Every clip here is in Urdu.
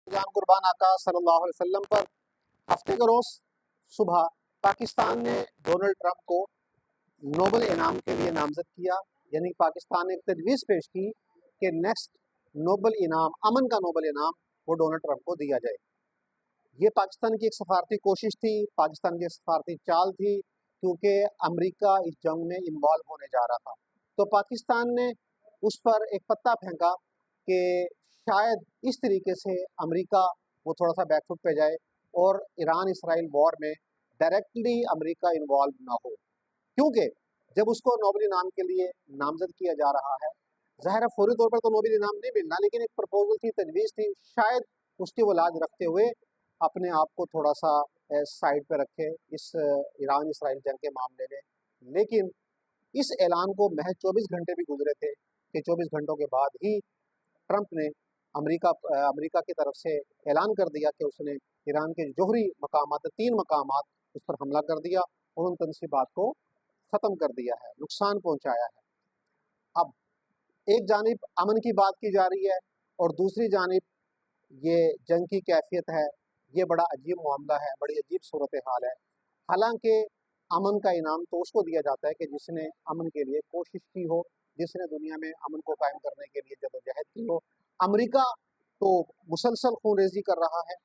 جان قربان آقا صلی اللہ علیہ وسلم پر ہفتے کا روز صبح پاکستان نے ڈونلڈ ٹرمپ کو نوبل انعام کے لیے نامزد کیا، یعنی پاکستان نے ایک تجویز پیش کی کہ نیکسٹ نوبل انعام، امن کا نوبل انعام وہ ڈونلڈ ٹرمپ کو دیا جائے۔ یہ پاکستان کی ایک سفارتی کوشش تھی، پاکستان کی ایک سفارتی چال تھی، کیونکہ امریکہ اس جنگ میں انوالو ہونے جا رہا تھا۔ تو پاکستان نے اس پر ایک پتا پھینکا کہ شاید اس طریقے سے امریکہ وہ تھوڑا سا بیک فٹ پہ جائے اور ایران اسرائیل وار میں ڈائریکٹلی امریکہ انوالو نہ ہو، کیونکہ جب اس کو نوبل انعام کے لیے نامزد کیا جا رہا ہے، ظاہر ہے فوری طور پر تو نوبل انعام نہیں ملنا، لیکن ایک پرپوزل تھی، تجویز تھی، شاید اس کی وہ لاج رکھتے ہوئے اپنے آپ کو تھوڑا سا سائڈ پہ رکھے اس ایران اسرائیل جنگ کے معاملے میں۔ لیکن اس اعلان کو محض 24 گھنٹے بھی گزرے تھے کہ 24 گھنٹوں کے بعد ہی ٹرمپ نے امریکہ کی طرف سے اعلان کر دیا کہ اس نے ایران کے جوہری مقامات 3 مقامات اس پر حملہ کر دیا اور ان تنصیبات کو ختم کر دیا ہے، نقصان پہنچایا ہے۔ اب ایک جانب امن کی بات کی جا رہی ہے اور دوسری جانب یہ جنگ کی کیفیت ہے۔ یہ بڑا عجیب معاملہ ہے، بڑی عجیب صورتحال ہے۔ حالانکہ امن کا انعام تو اس کو دیا جاتا ہے کہ جس نے امن کے لیے کوشش کی ہو، جس نے دنیا میں امن کو قائم کرنے کے لیے جدوجہد کی ہو۔ امریکہ تو مسلسل خون ریزی کر رہا ہے،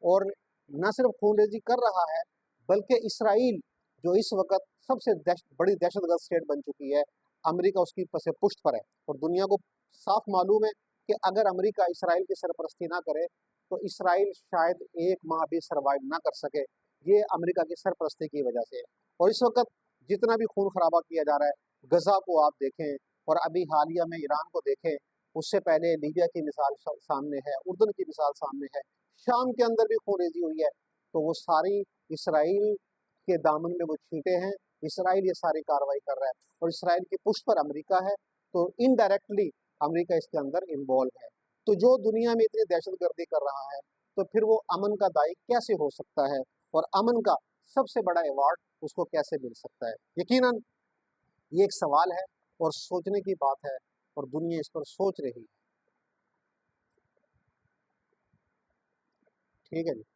اور نہ صرف خون ریزی کر رہا ہے بلکہ اسرائیل جو اس وقت سب سے بڑی دہشت گرد اسٹیٹ بن چکی ہے، امریکہ اس کی پس پشت پر ہے، اور دنیا کو صاف معلوم ہے کہ اگر امریکہ اسرائیل کی سرپرستی نہ کرے تو اسرائیل شاید 1 ماہ بھی سروائیو نہ کر سکے، یہ امریکہ کی سرپرستی کی وجہ سے ہے۔ اور اس وقت جتنا بھی خون خرابہ کیا جا رہا ہے، غزہ کو آپ دیکھیں اور ابھی حالیہ میں ایران کو دیکھیں، اس سے پہلے لیبیا کی مثال سامنے ہے، اردن کی مثال سامنے ہے، شام کے اندر بھی خون ریزی ہوئی ہے، تو وہ ساری اسرائیل کے دامن میں وہ چھینٹے ہیں، اسرائیل یہ ساری کارروائی کر رہا ہے، اور اسرائیل کی پشت پر امریکہ ہے، تو انڈائریکٹلی امریکہ اس کے اندر انوالو ہے۔ تو جو دنیا میں اتنی دہشت گردی کر رہا ہے، تو پھر وہ امن کا داعی کیسے ہو سکتا ہے، اور امن کا سب سے بڑا ایوارڈ اس کو کیسے مل سکتا ہے؟ یقیناً یہ ایک سوال ہے اور سوچنے کی بات ہے، اور دنیا اس پر سوچ رہی ہے۔ ٹھیک ہے جی۔